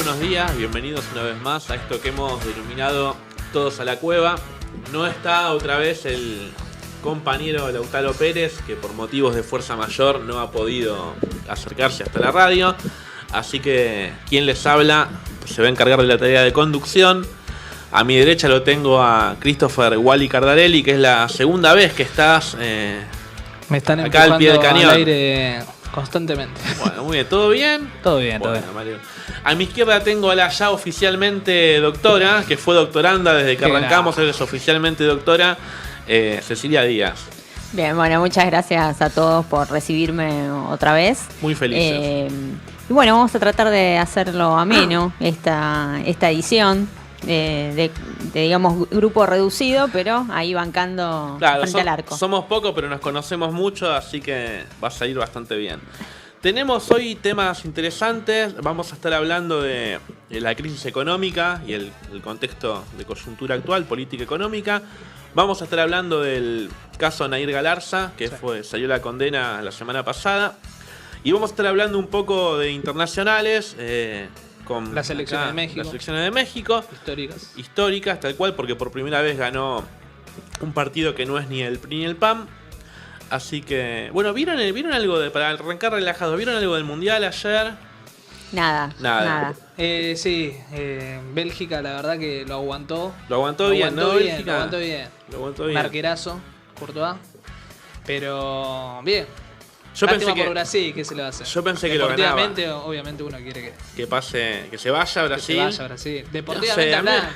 buenos días, bienvenidos una vez más a esto que hemos denominado Todos a la Cueva. No está otra vez el compañero Lautaro Pérez, que por motivos de fuerza mayor no ha podido acercarse hasta la radio. Así que quien les habla se va a encargar de la tarea de conducción. A mi derecha lo tengo a Christopher Wally Cardarelli, que es la segunda vez que estás me están acá al pie del cañón. Al aire constantemente. Bueno, muy bien, ¿todo bien? Todo bien, bueno, todo bien. Mario. A mi izquierda tengo a la ya oficialmente doctora, que fue doctoranda desde que arrancamos, es oficialmente doctora, Cecilia Díaz. Bien, bueno, muchas gracias a todos por recibirme otra vez. Muy felices. Y bueno, vamos a tratar de hacerlo ameno, esta edición. De digamos grupo reducido, pero ahí bancando frente al arco. Somos pocos, pero nos conocemos mucho, así que va a salir bastante bien. Tenemos hoy temas interesantes. Vamos a estar hablando de la crisis económica y el contexto de coyuntura actual, política económica. Vamos a estar hablando del caso Nair Galarza, que salió la condena la semana pasada. Y vamos a estar hablando un poco de internacionales, con las elecciones de México. Las elecciones de México. Históricas, tal cual, porque por primera vez ganó un partido que no es ni el PRI ni el PAN. Así que, bueno, ¿vieron algo para arrancar relajados? ¿Vieron algo del Mundial ayer? Nada. Sí, Bélgica la verdad que lo aguantó. Lo aguantó bien, ¿no? Lo aguantó bien. Un arquerazo, Courtois. Pero bien. Yo pensé que por Brasil, ¿qué se le va a hacer? Yo pensé que lo ganaba. Obviamente uno quiere que pase, que se vaya a Brasil. Que se vaya a Brasil. Deportivamente hablando.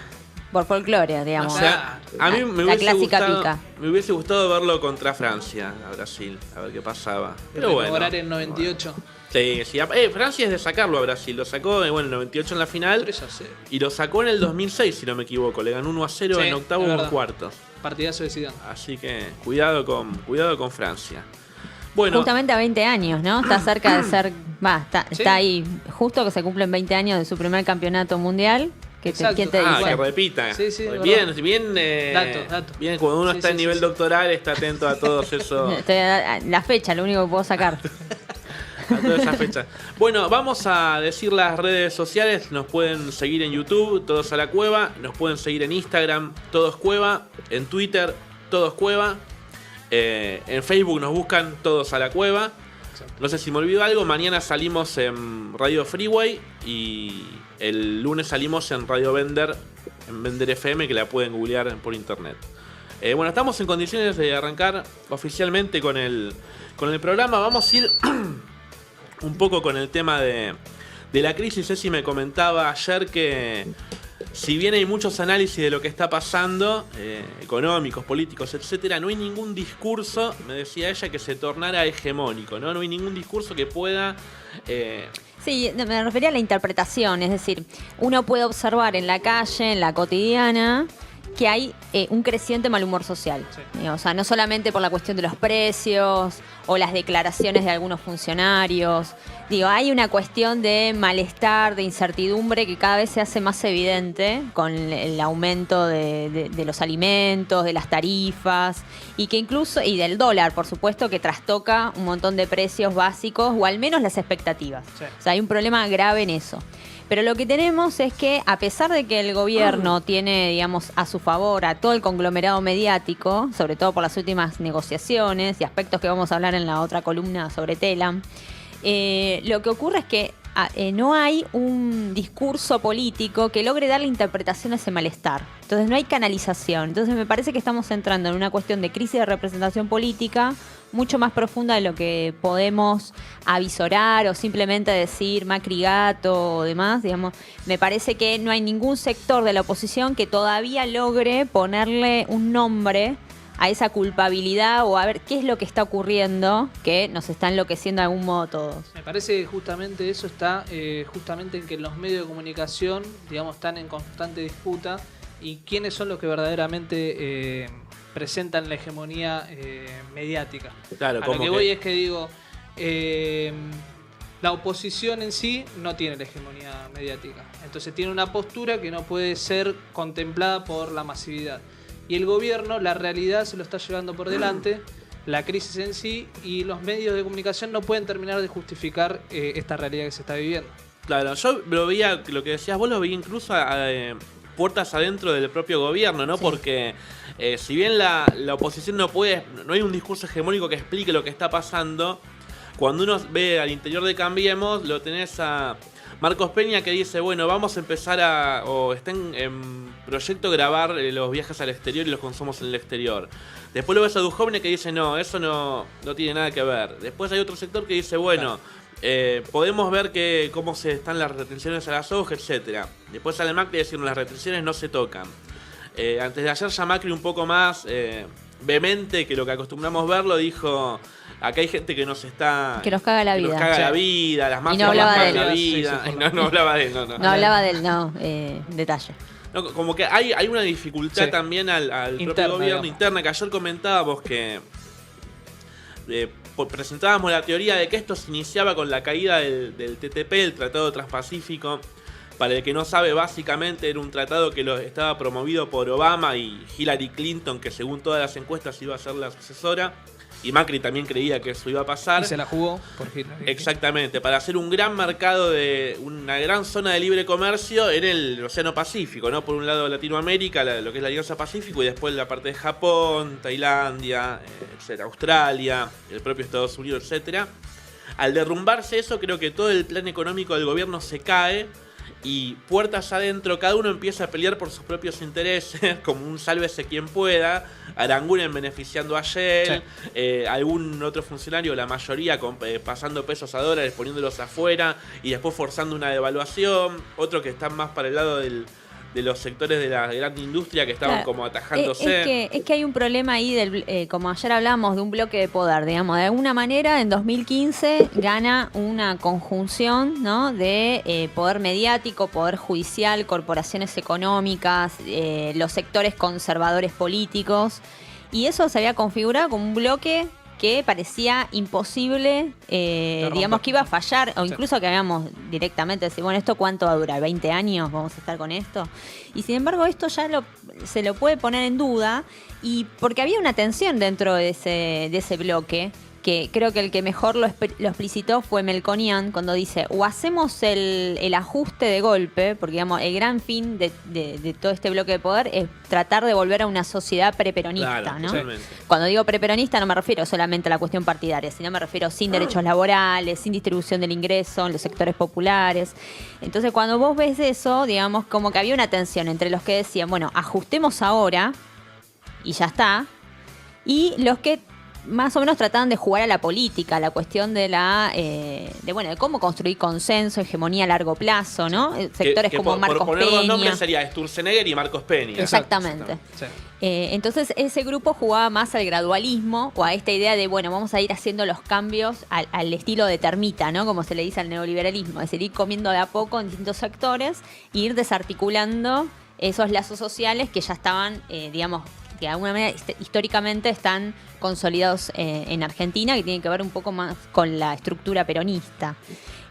Por folclore, digamos. O sea, a mí me hubiese gustado verlo contra Francia, a Brasil, a ver qué pasaba. Pero bueno. Mejorar en 98. Sí. Francia es de sacarlo a Brasil. Lo sacó en 98 en la final. 3-0. Y lo sacó en el 2006, si no me equivoco. Le ganó 1-0 en octavos o cuartos. Partidazo de Zidane. Así que cuidado con Francia. Bueno, justamente a 20 años, ¿no? Está cerca de ser... Está ahí, justo que se cumplen 20 años de su primer campeonato mundial. ¿Quién te dice? Que repita. Sí, bien. Dato. Bien, cuando uno está en nivel doctoral, está atento a todos esos... La fecha, lo único que puedo sacar. A todas esas fechas. Bueno, vamos a decir las redes sociales. Nos pueden seguir en YouTube, Todos a la Cueva. Nos pueden seguir en Instagram, Todos Cueva. En Twitter, Todos Cueva. En Facebook nos buscan Todos a la Cueva. No sé si me olvido algo. Mañana salimos en Radio Freeway y el lunes salimos en Radio Vender, en Vender FM, que la pueden googlear por internet. Bueno, estamos en condiciones de arrancar oficialmente con el programa. Vamos a ir un poco con el tema de la crisis. Ceci me comentaba ayer que si bien hay muchos análisis de lo que está pasando, económicos, políticos, etcétera, no hay ningún discurso, me decía ella, que se tornara hegemónico, ¿no? No hay ningún discurso que pueda... Sí, me refería a la interpretación, es decir, uno puede observar en la calle, en la cotidiana, que hay un creciente mal humor social. Sí. O sea, no solamente por la cuestión de los precios o las declaraciones de algunos funcionarios. Hay una cuestión de malestar, de incertidumbre que cada vez se hace más evidente con el aumento de los alimentos, de las tarifas y del dólar, por supuesto, que trastoca un montón de precios básicos o al menos las expectativas. Sí. O sea, hay un problema grave en eso. Pero lo que tenemos es que, a pesar de que el gobierno tiene, digamos, a su favor a todo el conglomerado mediático, sobre todo por las últimas negociaciones y aspectos que vamos a hablar en la otra columna sobre Telam, lo que ocurre es que no hay un discurso político que logre darle interpretación a ese malestar. Entonces no hay canalización. Entonces me parece que estamos entrando en una cuestión de crisis de representación política mucho más profunda de lo que podemos avisorar o simplemente decir Macri gato o demás. Me parece que no hay ningún sector de la oposición que todavía logre ponerle un nombre a esa culpabilidad o a ver qué es lo que está ocurriendo que nos está enloqueciendo de algún modo todos. Me parece que justamente eso está justamente en que los medios de comunicación, están en constante disputa y quiénes son los que verdaderamente presentan la hegemonía mediática. Claro, a lo que voy es que digo, la oposición en sí no tiene la hegemonía mediática, entonces tiene una postura que no puede ser contemplada por la masividad. Y el gobierno, la realidad se lo está llevando por delante, la crisis en sí, y los medios de comunicación no pueden terminar de justificar esta realidad que se está viviendo. Claro, yo lo veía, lo que decías vos, lo veía incluso puertas adentro del propio gobierno, ¿no? Sí. Porque si bien la oposición no hay un discurso hegemónico que explique lo que está pasando, cuando uno ve al interior de Cambiemos, lo tenés a Marcos Peña que dice, bueno, vamos a empezar o está en proyecto grabar los viajes al exterior y los consumos en el exterior. Después lo ves a Duhovne que dice, no, eso no tiene nada que ver. Después hay otro sector que dice, bueno, podemos ver cómo se están las retenciones a la soja, etcétera. Después sale Macri diciendo, las retenciones no se tocan. Antes de ayer ya Macri un poco más vehemente que lo que acostumbramos verlo, dijo... Acá hay gente que nos caga la vida. Nos caga la vida, las mafias no nos hablaba cagan de la él. vida. Sí, No hablaba de él, no. No hablaba del detalle. No, como que hay una dificultad Sí. también al propio Interna, gobierno digamos. interna, que ayer comentábamos que presentábamos la teoría de que esto se iniciaba con la caída del TTP, el Tratado Transpacífico. Para el que no sabe, básicamente era un tratado que estaba promovido por Obama y Hillary Clinton, que según todas las encuestas iba a ser la sucesora. Y Macri también creía que eso iba a pasar. Y se la jugó por Hitler. Exactamente, para hacer un gran mercado de una gran zona de libre comercio en el Océano Pacífico, ¿no? Por un lado Latinoamérica, lo que es la Alianza Pacífico, y después la parte de Japón, Tailandia, etcétera, Australia, el propio Estados Unidos, etcétera. Al derrumbarse eso, creo que todo el plan económico del gobierno se cae y puertas adentro, cada uno empieza a pelear por sus propios intereses, como un sálvese quien pueda. Aranguren beneficiando a Shell, algún otro funcionario, la mayoría pasando pesos a dólares, poniéndolos afuera y después forzando una devaluación. Otro que está más para el lado de los sectores de la gran industria que estaban Claro. como atajándose. Es que hay un problema ahí, como ayer hablamos, de un bloque de poder, digamos. De alguna manera, en 2015 gana una conjunción, ¿no? De poder mediático, poder judicial, corporaciones económicas, los sectores conservadores políticos. Y eso se había configurado como un bloque que parecía imposible, digamos que iba a fallar, o incluso que habíamos directamente decir, bueno, ¿esto cuánto va a durar? ¿20 años vamos a estar con esto? Y sin embargo esto ya se lo puede poner en duda, y porque había una tensión dentro de ese bloque, que creo que el que mejor lo explicitó fue Melconian, cuando dice, o hacemos el ajuste de golpe, porque digamos el gran fin de todo este bloque de poder es tratar de volver a una sociedad preperonista, Claro, ¿no? totalmente. Cuando digo preperonista no me refiero solamente a la cuestión partidaria, sino me refiero sin derechos laborales, sin distribución del ingreso en los sectores populares. Entonces cuando vos ves eso, digamos como que había una tensión entre los que decían, bueno, ajustemos ahora y ya está, y los que más o menos trataban de jugar a la política, la cuestión de de cómo construir consenso, hegemonía a largo plazo, ¿no? Sectores Que como por Marcos poner dos nombres Peña. sería Sturzenegger y Marcos Peña. Exactamente. Sí. Entonces ese grupo jugaba más al gradualismo o a esta idea de, bueno, vamos a ir haciendo los cambios al estilo de termita, ¿no? Como se le dice al neoliberalismo, es decir, ir comiendo de a poco en distintos sectores e ir desarticulando esos lazos sociales que ya estaban, digamos, que de alguna manera históricamente están consolidados en Argentina, que tienen que ver un poco más con la estructura peronista.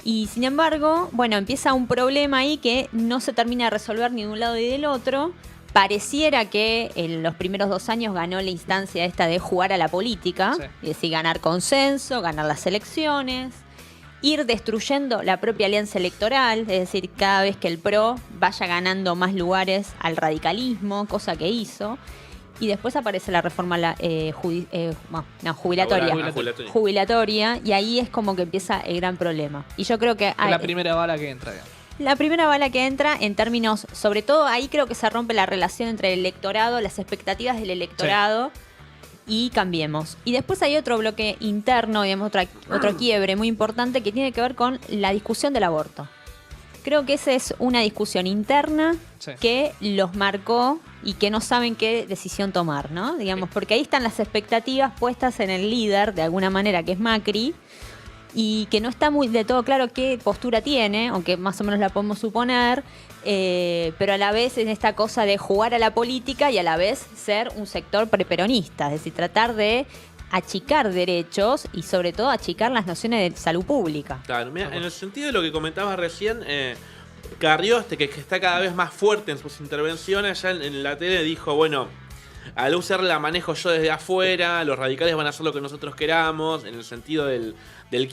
Y sin embargo, bueno, empieza un problema ahí que no se termina de resolver ni de un lado ni del otro. Pareciera que en los primeros 2 años ganó la instancia esta de jugar a la política, Sí. es decir, ganar consenso, ganar las elecciones, ir destruyendo la propia alianza electoral, es decir, cada vez que el PRO vaya ganando más lugares al radicalismo, cosa que hizo. Y después aparece la reforma jubilatoria, y ahí es como que empieza el gran problema. Y yo creo que Es la primera bala que entra, digamos. la primera bala que entra en términos, sobre todo ahí creo que se rompe la relación entre el electorado, las expectativas del electorado y Cambiemos. Y después hay otro bloque interno, digamos, otro quiebre muy importante que tiene que ver con la discusión del aborto. Creo que esa es una discusión interna que los marcó y que no saben qué decisión tomar, ¿no? Digamos, porque ahí están las expectativas puestas en el líder, de alguna manera, que es Macri, y que no está muy de todo claro qué postura tiene, aunque más o menos la podemos suponer, pero a la vez en esta cosa de jugar a la política y a la vez ser un sector preperonista, es decir, tratar de achicar derechos y sobre todo achicar las nociones de salud pública. Claro, mira, en el sentido de lo que comentabas recién, Carrió, que está cada vez más fuerte en sus intervenciones, ya en la tele dijo, bueno, al UCR la manejo yo desde afuera, los radicales van a hacer lo que nosotros queramos, en el sentido del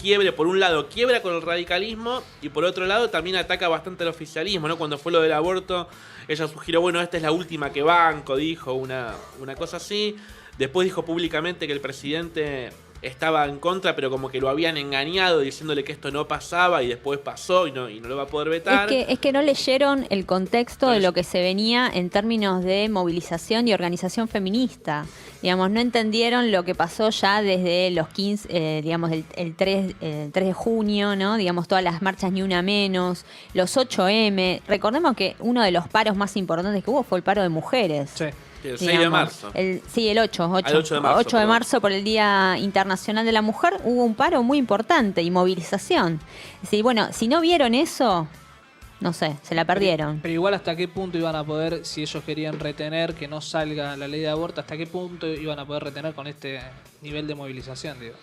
quiebre. Por un lado, quiebra con el radicalismo y por otro lado también ataca bastante al oficialismo, ¿no? Cuando fue lo del aborto, ella sugirió, bueno, esta es la última que banco, dijo una cosa así. Después dijo públicamente que el presidente estaba en contra, pero como que lo habían engañado diciéndole que esto no pasaba y después pasó y no lo va a poder vetar. Es que no leyeron el contexto de lo que se venía en términos de movilización y organización feminista. Digamos, no entendieron lo que pasó ya desde los 15, digamos, el 3 de junio, ¿no? Digamos, todas las marchas Ni Una Menos, los 8M. Recordemos que uno de los paros más importantes que hubo fue el paro de mujeres. Sí. El 6 de marzo. El 8 de marzo. 8 de marzo por el Día Internacional de la Mujer hubo un paro muy importante y movilización. Es decir, bueno, si no vieron eso, no sé, se la perdieron. Pero igual hasta qué punto iban a poder, si ellos querían retener que no salga la ley de aborto, hasta qué punto iban a poder retener con este nivel de movilización, digo.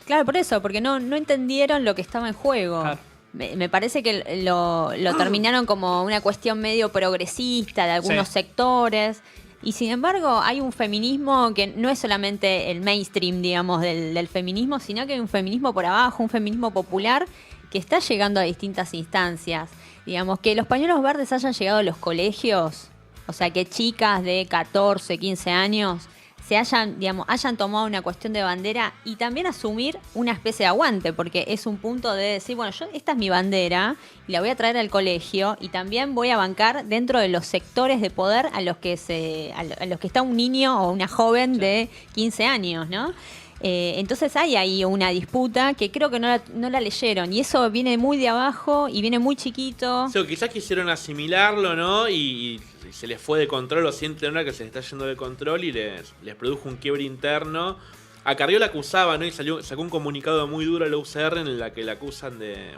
Claro, por eso, porque no entendieron lo que estaba en juego. Claro. Me parece que lo terminaron como una cuestión medio progresista de algunos sectores. Y sin embargo hay un feminismo que no es solamente el mainstream, digamos, del feminismo, sino que hay un feminismo por abajo, un feminismo popular que está llegando a distintas instancias. Digamos, que los pañuelos verdes hayan llegado a los colegios, o sea, que chicas de 14, 15 años hayan tomado una cuestión de bandera y también asumir una especie de aguante, porque es un punto de decir, bueno, esta es mi bandera y la voy a traer al colegio y también voy a bancar dentro de los sectores de poder a los que está un niño o una joven de 15 años, ¿no? Entonces hay ahí una disputa que creo que no la leyeron y eso viene muy de abajo y viene muy chiquito. O sea, quizás quisieron asimilarlo, ¿no? Y se les fue de control o sienten ahora que se les está yendo de control y les produjo un quiebre interno. A Carrió la acusaba, ¿no? Y sacó un comunicado muy duro a la UCR en la que la acusan de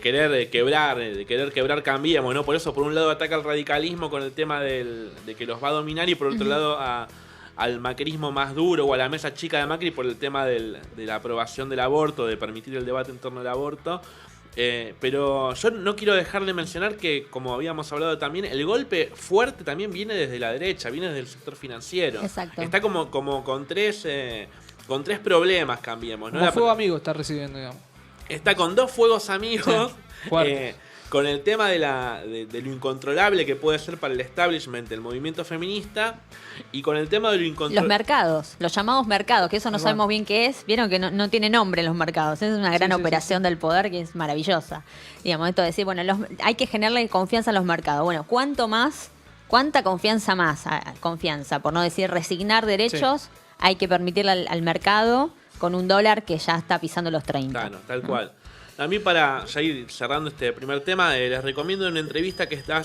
querer quebrar Cambiemos, ¿no? Por eso, por un lado, ataca al radicalismo con el tema de que los va a dominar y por otro lado al macrismo más duro o a la mesa chica de Macri por el tema de la aprobación del aborto, de permitir el debate en torno al aborto. Pero yo no quiero dejar de mencionar que, como habíamos hablado también, el golpe fuerte también viene desde la derecha, viene desde el sector financiero. Exacto. Está como con tres problemas, Cambiemos, ¿no? Como fuego amigo está recibiendo, digamos. Está con dos fuegos amigos. Sí, con el tema de lo incontrolable que puede ser para el establishment el movimiento feminista y con el tema de lo incontrolable. Los mercados, los llamados mercados, que eso no sabemos bien qué es. Vieron que no tiene nombre los mercados. Es una gran operación del poder que es maravillosa. Digamos, esto de decir, bueno, hay que generarle confianza a los mercados. Bueno, ¿cuánta confianza más? Confianza, por no decir resignar derechos, hay que permitirle al mercado con un dólar que ya está pisando los 30. Claro, tal cual. A mí, para ya ir cerrando este primer tema, les recomiendo una entrevista que está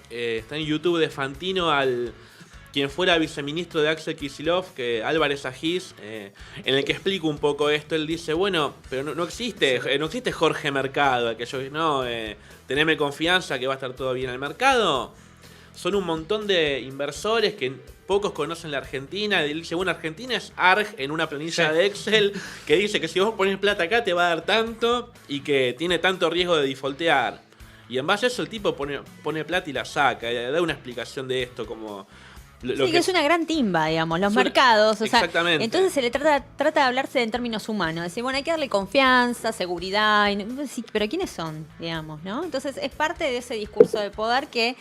en YouTube de Fantino al quien fuera viceministro de Axel Kicillof, Álvarez Agis, en el que explico un poco esto. Él dice, bueno, pero no existe Jorge Mercado, aquello, no, teneme confianza que va a estar todo bien en el mercado. Son un montón de inversores que pocos conocen la Argentina. Él dice, bueno, Argentina es ARG en una planilla de Excel que dice que si vos pones plata acá te va a dar tanto y que tiene tanto riesgo de defaultear. Y en base a eso el tipo pone plata y la saca. Da una explicación de esto como... que es una gran timba, digamos, los mercados. O sea, exactamente. Entonces se le trata de hablarse en términos humanos. Decir, bueno, hay que darle confianza, seguridad. Sí, pero ¿quiénes son? Digamos, ¿no? Entonces es parte de ese discurso de poder que...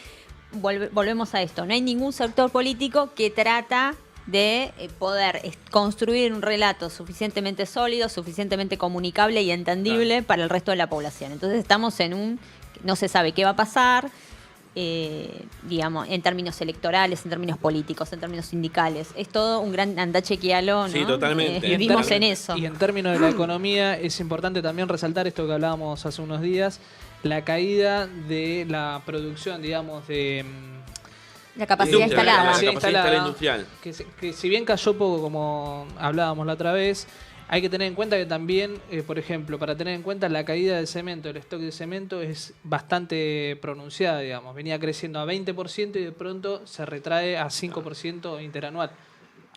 Volvemos a esto, no hay ningún sector político que trata de poder construir un relato suficientemente sólido, suficientemente comunicable y entendible para el resto de la población. Entonces estamos no se sabe qué va a pasar, digamos, en términos electorales, en términos políticos, en términos sindicales. Es todo un gran andá chequealo, ¿no? Sí, totalmente. Vivimos en eso. Y en términos de la economía es importante también resaltar esto que hablábamos hace unos días, la caída de la producción, digamos, de... La capacidad instalada. La capacidad industrial. Que si bien cayó poco, como hablábamos la otra vez, hay que tener en cuenta que también, por ejemplo, para tener en cuenta la caída del cemento, el stock de cemento es bastante pronunciada, digamos. Venía creciendo a 20% y de pronto se retrae a 5% interanual.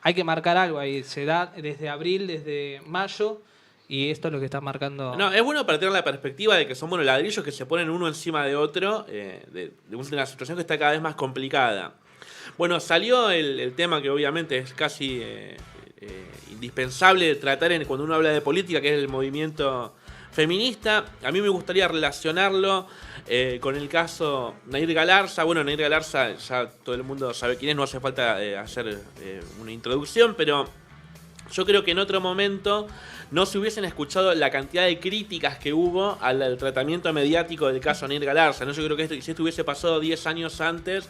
Hay que marcar algo ahí. Se da desde abril, desde mayo... Y esto es lo que está marcando... No, es bueno para tener la perspectiva de que son ladrillos que se ponen uno encima de otro, de una situación que está cada vez más complicada. Bueno, salió el tema que obviamente es casi indispensable tratar cuando uno habla de política, que es el movimiento feminista. A mí me gustaría relacionarlo con el caso Nair Galarza. Bueno, Nair Galarza ya todo el mundo sabe quién es, no hace falta hacer una introducción, pero yo creo que en otro momento no se hubiesen escuchado la cantidad de críticas que hubo al tratamiento mediático del caso Nair Galarza, ¿no? Yo creo que si esto hubiese pasado 10 años antes,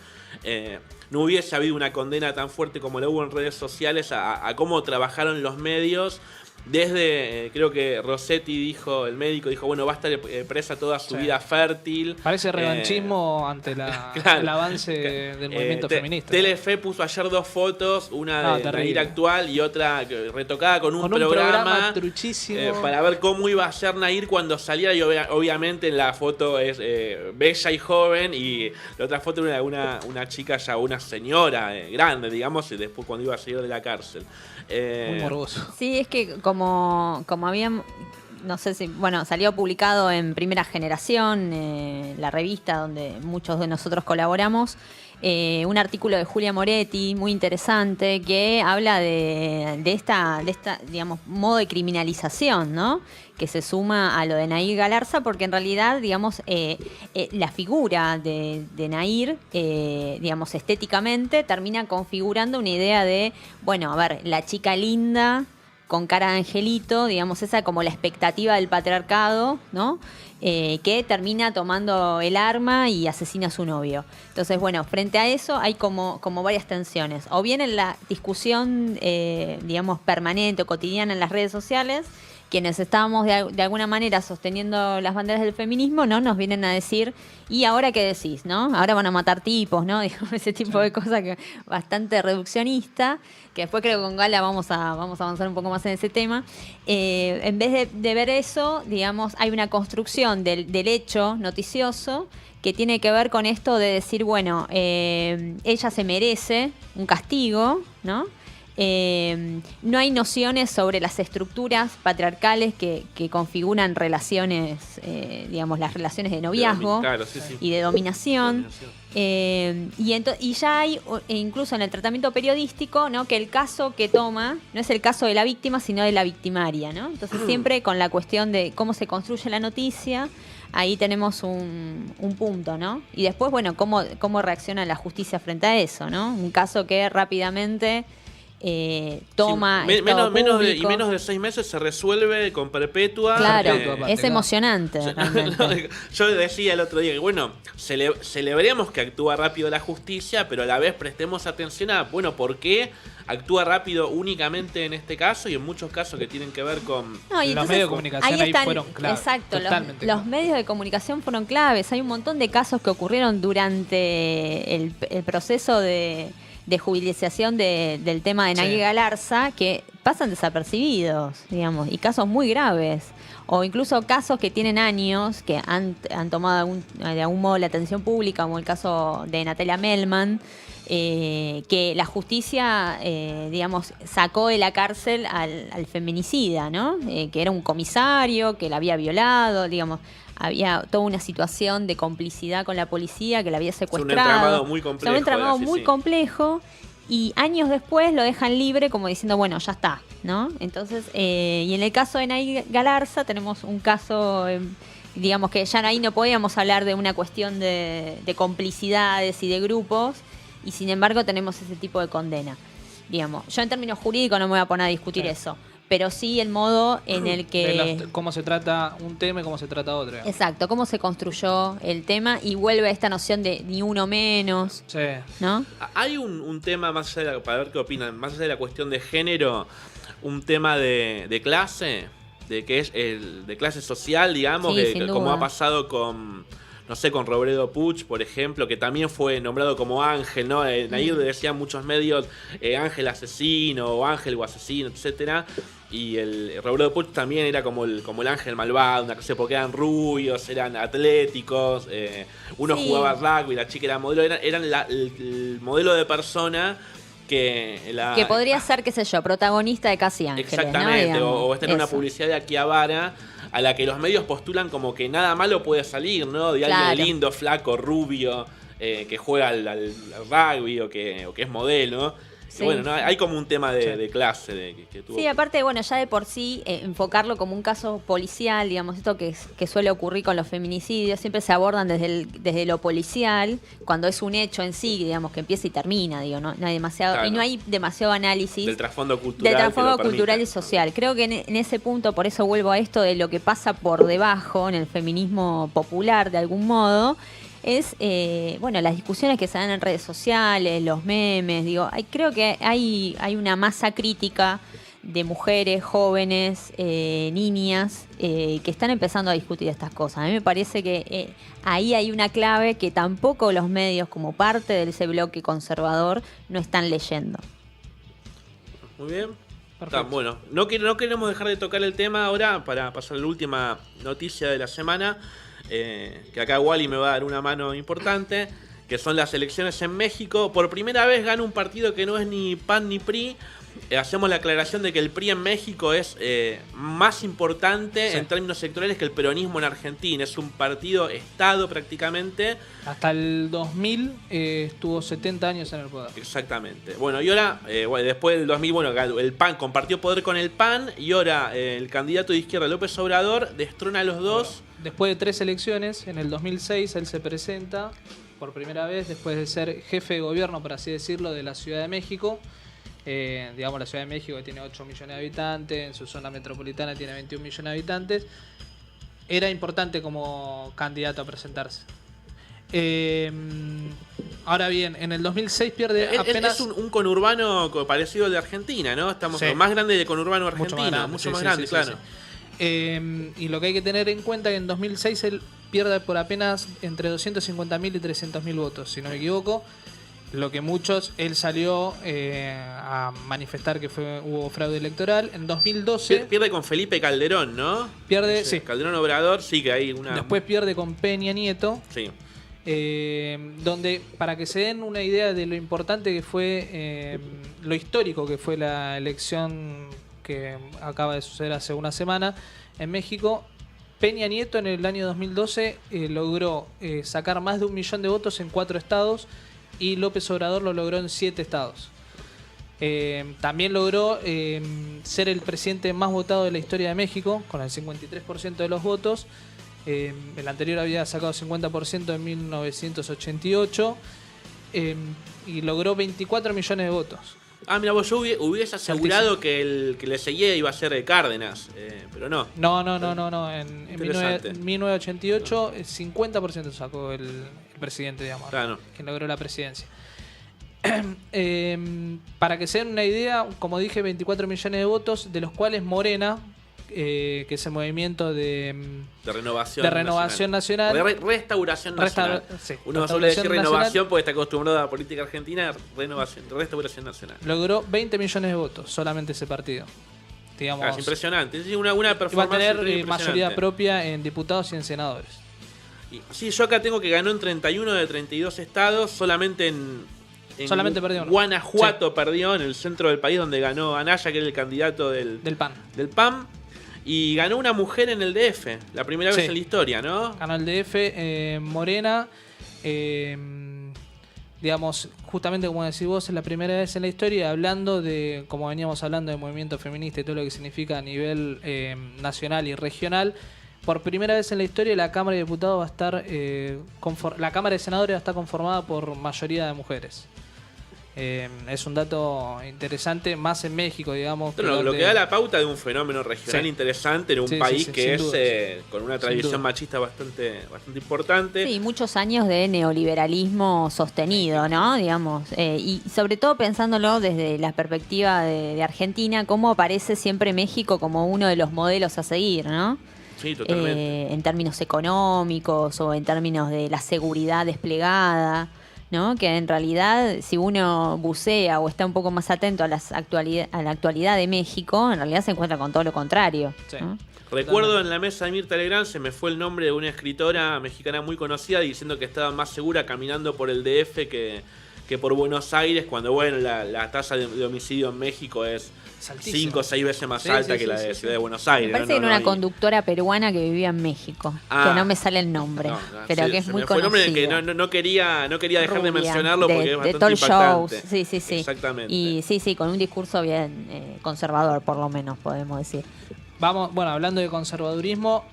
no hubiese habido una condena tan fuerte como la hubo en redes sociales a cómo trabajaron los medios. Desde, creo que Rossetti dijo, el médico dijo, bueno, va a estar presa toda su vida fértil. Parece revanchismo ante claro, el avance del movimiento feminista. Telefe puso ayer 2 fotos, una de Nair actual y otra retocada con un programa truchísimo. Para ver cómo iba a ser Nair cuando saliera. Y obviamente en la foto es bella y joven, y la otra foto era una chica ya, una señora grande, digamos, y después cuando iba a salir de la cárcel. Muy morboso. Sí, es que como habían, no sé si, bueno, salió publicado en Primera Generación, la revista donde muchos de nosotros colaboramos, un artículo de Julia Moretti muy interesante que habla de esta, digamos, modo de criminalización, ¿no? Que se suma a lo de Nair Galarza, porque en realidad, digamos, la figura de Nair, digamos, estéticamente termina configurando una idea de, bueno, a ver, la chica linda con cara de angelito, digamos, esa como la expectativa del patriarcado, ¿no? Que termina tomando el arma y asesina a su novio. Entonces, bueno, frente a eso hay como varias tensiones. O bien en la discusión, digamos, permanente o cotidiana en las redes sociales, quienes estábamos de alguna manera sosteniendo las banderas del feminismo, ¿no? Nos vienen a decir, ¿y ahora qué decís, no? Ahora van a matar tipos, ¿no? Ese tipo de cosas que bastante reduccionista, que después creo que con Gala vamos a avanzar un poco más en ese tema. En vez de ver eso, digamos, hay una construcción del hecho noticioso que tiene que ver con esto de decir, bueno, ella se merece un castigo, ¿no? No hay nociones sobre las estructuras patriarcales que configuran relaciones, digamos, las relaciones de noviazgo y de dominación. Y ya hay, incluso en el tratamiento periodístico, ¿no? Que el caso que toma no es el caso de la víctima, sino de la victimaria, ¿no? Entonces siempre con la cuestión de cómo se construye la noticia, ahí tenemos un punto, ¿no? Y después, bueno, cómo reacciona la justicia frente a eso, ¿no? Un caso que rápidamente toma menos de 6 meses se resuelve con perpetua. Claro, es emocionante. Yo decía el otro día que, bueno, celebremos que actúa rápido la justicia, pero a la vez prestemos atención a, bueno, ¿por qué actúa rápido únicamente en este caso y en muchos casos que tienen que ver con los medios de comunicación? Ahí fueron claves. Exacto, los medios de comunicación fueron claves. Hay un montón de casos que ocurrieron durante el proceso de judicialización del tema de Nair Galarza, que pasan desapercibidos, digamos, y casos muy graves, o incluso casos que tienen años, que han tomado de algún modo la atención pública, como el caso de Natalia Melman, que la justicia, digamos, sacó de la cárcel al feminicida, ¿no? Que era un comisario, que la había violado, digamos. Había toda una situación de complicidad con la policía, que la había secuestrado. Es un entramado muy complejo. Un entramado muy complejo. Y años después lo dejan libre como diciendo, bueno, ya está, ¿no? Entonces, y en el caso de Nair Galarza tenemos un caso, digamos que ya ahí no podíamos hablar de una cuestión de complicidades y de grupos, y sin embargo tenemos ese tipo de condena. Digamos, yo en términos jurídicos no me voy a poner a discutir eso, pero sí el modo en el que... cómo se trata un tema y cómo se trata otro. Exacto, cómo se construyó el tema y vuelve a esta noción de ni uno menos, ¿no? Hay un tema, más allá para ver qué opinan, más allá de la cuestión de género, un tema de clase, de que es de clase social, digamos, sí, que como ha pasado con... No sé, con Robledo Puig, por ejemplo, que también fue nombrado como Ángel, ¿no? Nair decían muchos medios Ángel asesino o Ángel o asesino, etcétera. Y el Robledo Puig también era como el ángel malvado, una cosa, porque eran rubios, eran atléticos, uno jugaba rugby, la chica era modelo, eran el modelo de persona que podría ser, qué sé yo, protagonista de Casi Ángeles. Exactamente, ¿no? o estar en una publicidad de Akihabara, a la que los medios postulan como que nada malo puede salir, ¿no? De alguien lindo, flaco, rubio, que juega al rugby o que es modelo. Sí. Y bueno, ¿no? Hay como un tema de clase que tuvo. Sí, aparte, bueno, ya de por sí, enfocarlo como un caso policial, digamos, esto que suele ocurrir con los feminicidios, siempre se abordan desde lo policial, cuando es un hecho en sí, digamos, que empieza y termina, digo, no hay demasiado, Claro. y no hay demasiado análisis Del trasfondo cultural. del trasfondo que lo cultural y permite. social. Creo que en ese punto, por eso vuelvo a esto de lo que pasa por debajo en el feminismo popular, de algún modo, es, bueno, las discusiones que se dan en redes sociales, los memes, digo, creo que hay una masa crítica de mujeres, jóvenes, niñas, que están empezando a discutir estas cosas. A mí me parece que ahí hay una clave que tampoco los medios, como parte de ese bloque conservador, no están leyendo. Muy bien. Perfecto. Está, bueno, no queremos dejar de tocar el tema ahora para pasar a la última noticia de la semana. Que acá Wally me va a dar una mano importante, que son las elecciones en México. Por primera vez gana un partido que no es ni PAN ni PRI. Hacemos la aclaración de que el PRI en México es más importante Sí. en términos sectoriales que el peronismo en Argentina. Es un partido Estado prácticamente. Hasta el 2000 estuvo 70 años en el poder. Exactamente. Bueno, y ahora, bueno, después del 2000, bueno, el PAN compartió poder con el PAN. Y ahora el candidato de izquierda, López Obrador, destrona a los dos. Después de 3 elecciones, en el 2006 él se presenta por primera vez, después de ser jefe de gobierno, por así decirlo, de la Ciudad de México. Digamos, la Ciudad de México, que tiene 8 millones de habitantes, en su zona metropolitana tiene 21 millones de habitantes. Era importante como candidato a presentarse. Ahora bien, en el 2006 pierde apenas... Es un conurbano parecido al de Argentina, ¿no? Estamos Sí. lo más grande del conurbano argentino. Mucho más Mucho grande, más sí, grande, sí, claro. sí. Y lo que hay que tener en cuenta es que en 2006 él pierde por apenas entre 250.000 y 300.000 votos, si no me equivoco. Lo que él salió a manifestar que hubo fraude electoral. En 2012 Pierde con Felipe Calderón, ¿no? pierde, Sí, sí. Calderón Obrador, sí que hay una... Después pierde con Peña Nieto. Sí. Donde, para que se den una idea de lo importante que fue, lo histórico que fue la elección que acaba de suceder hace una semana en México, Peña Nieto en el año 2012 logró sacar más de 1 millón de votos en 4 estados y López Obrador lo logró en 7 estados. También logró ser el presidente más votado de la historia de México, con el 53% de los votos. El anterior había sacado 50% en 1988 y logró 24 millones de votos. Ah, mira, vos yo hubiese asegurado que el que le seguía iba a ser de Cárdenas, pero no. No. En Interesante. 1988, 50% sacó el presidente, digamos, Claro. quien logró la presidencia. Para que se den una idea, como dije, 24 millones de votos, de los cuales Morena, que es el movimiento de Renovación nacional. De restauración nacional. Sí, Uno suele decir Restauración renovación Nacional. porque está acostumbrado a la política argentina. Restauración nacional. Logró 20 millones de votos, solamente ese partido. Digamos, Es impresionante. Es una y va a performance tener impresionante. mayoría propia en diputados y en senadores. Sí, yo acá tengo que ganó en 31 de 32 estados, solamente Solamente perdió uno. Guanajuato perdió, en el centro del país, donde ganó Anaya, que era el candidato del PAN. Y ganó una mujer en el DF, la primera vez en la historia, ¿no? Ganó el DF, Morena. Digamos, justamente como decís vos, es la primera vez en la historia, hablando de, como veníamos hablando de movimiento feminista y todo lo que significa a nivel nacional y regional. Por primera vez en la historia la Cámara de Diputados va a estar, la Cámara de Senadores va a estar conformada por mayoría de mujeres. Es un dato interesante, más en México, digamos. Pero lo que da la pauta de un fenómeno regional interesante en un país que es con una tradición machista bastante importante. Sí, muchos años de neoliberalismo sostenido, ¿no? Digamos, y sobre todo pensándolo desde la perspectiva de Argentina, cómo aparece siempre México como uno de los modelos a seguir, ¿no? Sí, totalmente. En términos económicos o en términos de la seguridad desplegada, ¿no? Que en realidad, si uno bucea o está un poco más atento a la actualidad de México, en realidad se encuentra con todo lo contrario, Sí. ¿no? Recuerdo en la mesa de Mirta Legrand, se me fue el nombre de una escritora mexicana muy conocida diciendo que estaba más segura caminando por el DF que que por Buenos Aires, cuando bueno la tasa de homicidio en México es 5 o 6 veces más alta que la de Ciudad de Buenos Aires. Me parece que era una conductora peruana que vivía en México, que no me sale el nombre, pero que es muy conocida. Fue el nombre que no quería dejar de mencionarlo porque es bastante talk impactante. Shows. Sí. Exactamente. Y sí, con un discurso bien conservador, por lo menos, podemos decir. Bueno, hablando de conservadurismo,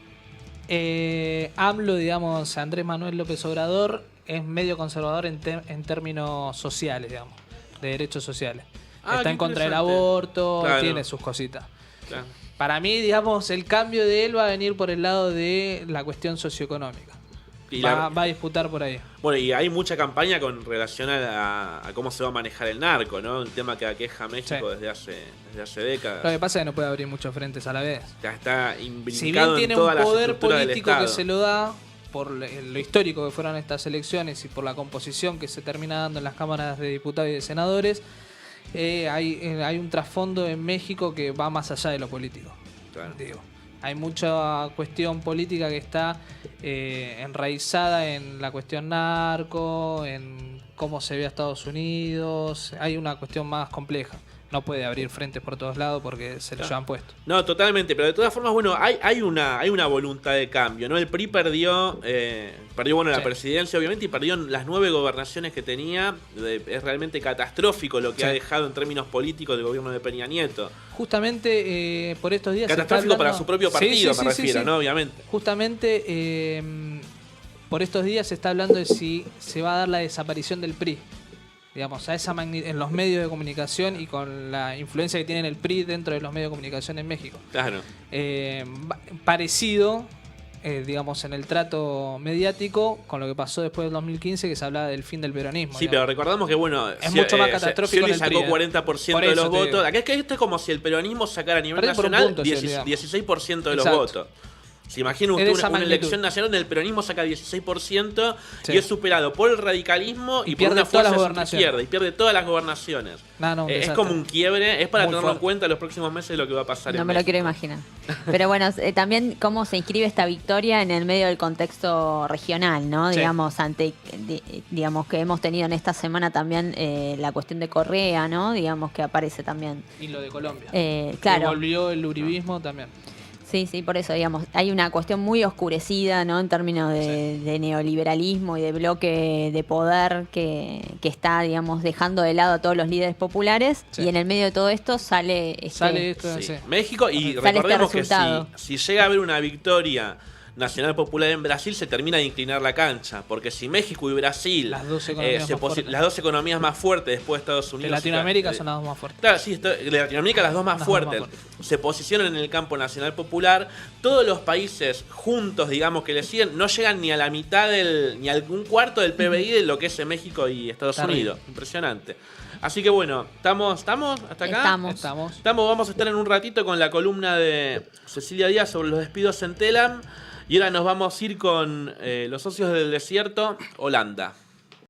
AMLO, digamos, Andrés Manuel López Obrador, es medio conservador en términos sociales, digamos, de derechos sociales. Está en contra del aborto, claro. Tiene sus cositas. Claro. Para mí, digamos, el cambio de él va a venir por el lado de la cuestión socioeconómica. Va a disputar por ahí. Bueno, y hay mucha campaña con relación a cómo se va a manejar el narco, ¿no? Un tema que aqueja a México desde hace décadas. Lo que pasa es que no puede abrir muchos frentes a la vez. Ya está imbrincado si bien tiene en todas un poder las político que se lo da por lo histórico que fueron estas elecciones y por la composición que se termina dando en las cámaras de diputados y de senadores, hay un trasfondo en México que va más allá de lo político. Claro. Digo, hay mucha cuestión política que está enraizada en la cuestión narco, en cómo se ve a Estados Unidos. Hay una cuestión más compleja. No puede abrir frentes por todos lados porque se lo llevan puesto. No, totalmente, pero de todas formas, bueno, hay una voluntad de cambio, ¿no? El PRI perdió la presidencia, obviamente, y perdió las 9 gobernaciones que tenía. Es realmente catastrófico lo que ha dejado en términos políticos del gobierno de Peña Nieto. Justamente por estos días... Catastrófico para su propio partido, me refiero, ¿no? Obviamente. Justamente por estos días se está hablando de si se va a dar la desaparición del PRI. Digamos, a esa en los medios de comunicación y con la influencia que tiene el PRI dentro de los medios de comunicación en México. Claro. Parecido, digamos, en el trato mediático con lo que pasó después del 2015, que se hablaba del fin del peronismo. Sí, pero recordamos que, bueno, es mucho más catastrófico. Scioli sacó 40% de los votos. Acá esto es como si el peronismo sacara a nivel nacional 16% de los votos. ¿Se imagina usted una elección nacional donde el peronismo saca 16% y es superado por el radicalismo y por una fuerza de izquierda y pierde todas las gobernaciones? Es como un quiebre, es para tenerlo en cuenta los próximos meses de lo que va a pasar. No me lo quiero imaginar. Pero bueno, también cómo se inscribe esta victoria en el medio del contexto regional, ¿no? Digamos, digamos que hemos tenido en esta semana también la cuestión de Correa, ¿no? Digamos que aparece también. Y lo de Colombia. Claro. Que volvió el uribismo también. Sí, por eso, digamos, hay una cuestión muy oscurecida, ¿no? En términos de neoliberalismo y de bloque de poder que está, digamos, dejando de lado a todos los líderes populares. Y en el medio de todo esto sale México, y recordemos que si llega a haber una victoria nacional popular en Brasil, se termina de inclinar la cancha, porque si México y Brasil, las dos economías más fuertes después de Estados Unidos, de Latinoamérica son las dos más fuertes. Claro, sí, de Latinoamérica las dos más fuertes se posicionan en el campo nacional popular. Todos los países juntos, digamos, que le siguen, no llegan ni a la mitad ni a un cuarto del PBI de lo que es México y Estados Unidos. Impresionante. Así que bueno, ¿estamos hasta acá? Estamos. Vamos a estar en un ratito con la columna de Cecilia Díaz sobre los despidos en Telam. Y ahora nos vamos a ir con los socios del desierto, Holanda.